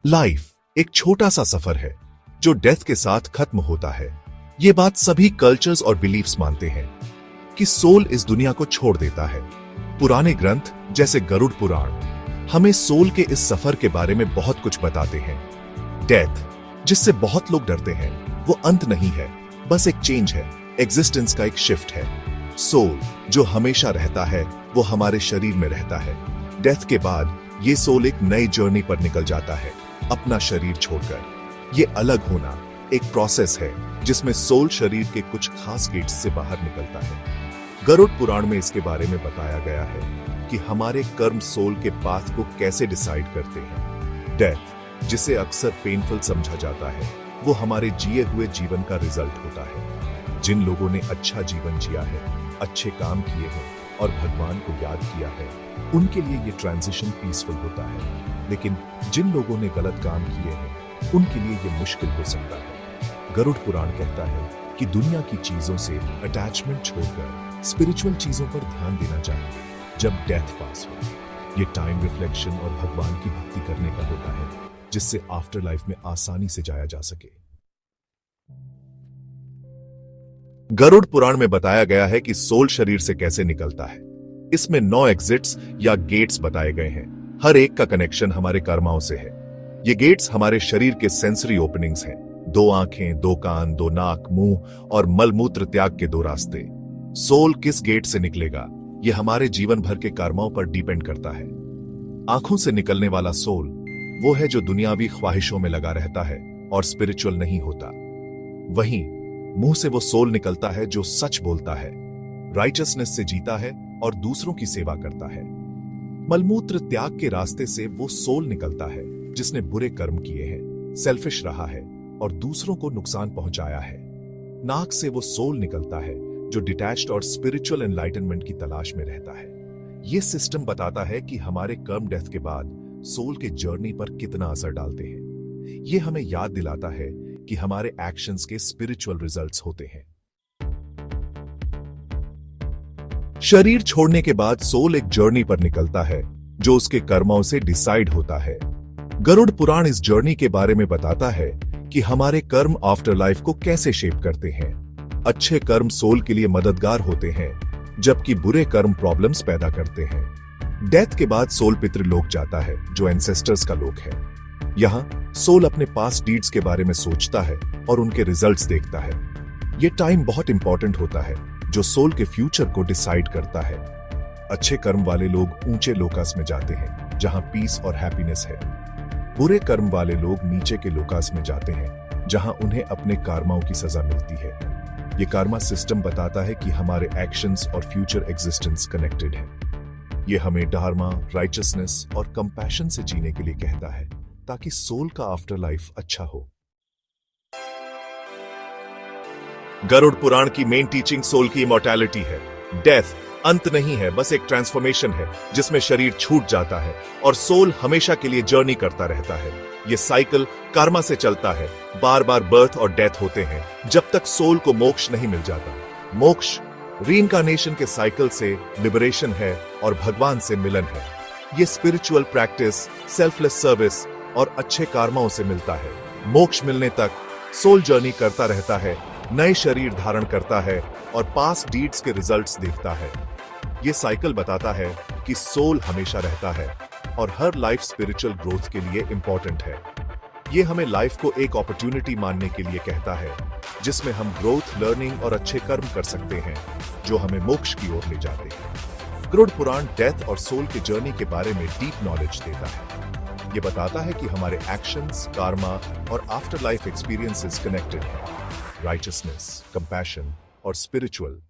Life एक छोटा सा सफर है जो डेथ के साथ खत्म होता है। ये बात सभी कल्चर्स और बिलीफ्स मानते हैं कि सोल इस दुनिया को छोड़ देता है। पुराने ग्रंथ जैसे गरुड़ पुराण हमें सोल के इस सफर के बारे में बहुत कुछ बताते हैं। डेथ, जिससे बहुत लोग डरते हैं, वो अंत नहीं है, बस एक चेंज है, एग्जिस्टेंस का एक शिफ्ट है। सोल जो हमेशा रहता है वो हमारे शरीर में रहता है। डेथ के बाद ये सोल एक नई जर्नी पर निकल जाता है, अपना शरीर छोड़कर। ये अलग होना एक प्रोसेस है जिसमें सोल शरीर के कुछ खास गेट्स से बाहर निकलता है। गरुड़ पुराण में इसके बारे में बताया गया है कि हमारे कर्म सोल के पाथ को कैसे डिसाइड करते हैं। डेथ, जिसे अक्सर पेनफुल समझा जाता है, वो हमारे जिए हुए जीवन का रिजल्ट होता है। जिन लोगों ने अच्छा जीवन जिया है, अच्छे काम किए हैं और भगवान को याद किया है, उनके लिए ये ट्रांजिशन पीसफुल होता है। लेकिन जिन लोगों ने गलत काम किए हैं, उनके लिए ये मुश्किल हो सकता है। गरुड़ पुराण कहता है कि दुनिया की चीजों से अटैचमेंट छोड़कर स्पिरिचुअल चीजों पर ध्यान देना चाहिए जब डेथ पास हो। ये टाइम रिफ्लेक्शन और भगवान की भक्ति करने का होता है, जिससे आफ्टर लाइफ में आसानी से जाया जा सके। गरुड़ पुराण में बताया गया है कि सोल शरीर से कैसे निकलता है। इसमें 9 एग्जिट्स या गेट्स बताए गए हैं। हर एक का कनेक्शन हमारे कर्माओं से है। ये गेट्स हमारे शरीर के सेंसरी ओपनिंग्स हैं। 2 आंखें, 2 कान, 2 नाक, मुंह और मलमूत्र त्याग के 2 रास्ते। सोल किस गेट से निकलेगा, यह हमारे जीवन भर के कर्मों पर डिपेंड करता है। आंखों से निकलने वाला सोल वो है जो दुनियावी ख्वाहिशों में लगा रहता है और स्पिरिचुअल नहीं होता। वहीं मुंह से वो सोल निकलता है जो सच बोलता है, राइचसनेस से जीता है और दूसरों की सेवा करता है। मलमूत्र त्याग के रास्ते से वो सोल निकलता है जिसने बुरे कर्म किए हैं, सेल्फिश रहा है और दूसरों को नुकसान पहुंचाया है। नाक से वो सोल निकलता है जो डिटैच्ड और स्पिरिचुअल एनलाइटनमेंट की तलाश में रहता है। ये सिस्टम बताता है कि हमारे कर्म डेथ के बाद सोल के जर्नी पर कितना असर डालते हैं। ये हमें याद दिलाता है कि हमारे एक्शंस के स्पिरिचुअल रिजल्ट्स होते हैं। शरीर छोड़ने के बाद सोल एक जर्नी पर निकलता है जो उसके कर्मों से डिसाइड होता है। गरुड़ पुराण इस जर्नी के बारे में बताता है कि हमारे कर्म आफ्टर लाइफ को कैसे शेप करते हैं। अच्छे कर्म सोल के लिए मददगार होते हैं, जबकि बुरे कर्म प्रॉब्लम्स पैदा करते हैं। डेथ के बाद सोल पितृलोक जाता है, जो एंसेस्टर्स का लोक है। यहां सोल अपने पास्ट डीड्स के बारे में सोचता है और उनके रिजल्ट्स देखता है। यह टाइम बहुत इंपॉर्टेंट होता है जो सोल के फ्यूचर को डिसाइड करता है। अच्छे कर्म वाले लोग ऊंचे लोकास में जाते हैं जहां पीस और हैप्पीनेस है। बुरे कर्म वाले लोग नीचे के लोकास में जाते हैं जहां उन्हें अपने कर्मों की सजा मिलती है। ये कर्मा सिस्टम बताता है कि हमारे एक्शंस और फ्यूचर एग्जिस्टेंस कनेक्टेड है। ये हमें धार्मा, राइचसनेस और कंपैशन से जीने के लिए कहता है ताकि सोल का आफ्टर लाइफ अच्छा हो। गरुड़ पुराण की मेन टीचिंग सोल की इमॉर्टैलिटी है। डेथ अंत नहीं है, बस एक ट्रांसफॉर्मेशन है जिसमें शरीर छूट जाता है और सोल हमेशा के लिए जर्नी करता रहता है। ये साइकिल कर्मा से चलता है, बार बार बर्थ और डेथ होते हैं जब तक सोल को मोक्ष नहीं मिल जाता। मोक्ष रीइंकार्नेशन के साइकिल से लिबरेशन है और भगवान से मिलन है। ये स्पिरिचुअल प्रैक्टिस, सेल्फलेस सर्विस और अच्छे कर्मों से मिलता है। मोक्ष मिलने तक सोल जर्नी करता रहता है, नए शरीर धारण करता है और पास्ट डीड्स के रिजल्ट्स देखता है। ये साइकिल बताता है कि सोल हमेशा रहता है और हर लाइफ स्पिरिचुअल ग्रोथ के लिए इंपॉर्टेंट है। ये हमें लाइफ को एक अपॉर्चुनिटी मानने के लिए कहता है जिसमें हम ग्रोथ, लर्निंग और अच्छे कर्म कर सकते हैं जो हमें मोक्ष की ओर ले जाते हैं। गरुड़ पुराण डेथ और सोल के जर्नी के बारे में डीप नॉलेज देता है। ये बताता है कि हमारे एक्शंस, कर्मा और आफ्टर लाइफ एक्सपीरियंसेस कनेक्टेड हैं। राइचसनेस, कंपैशन और स्पिरिचुअल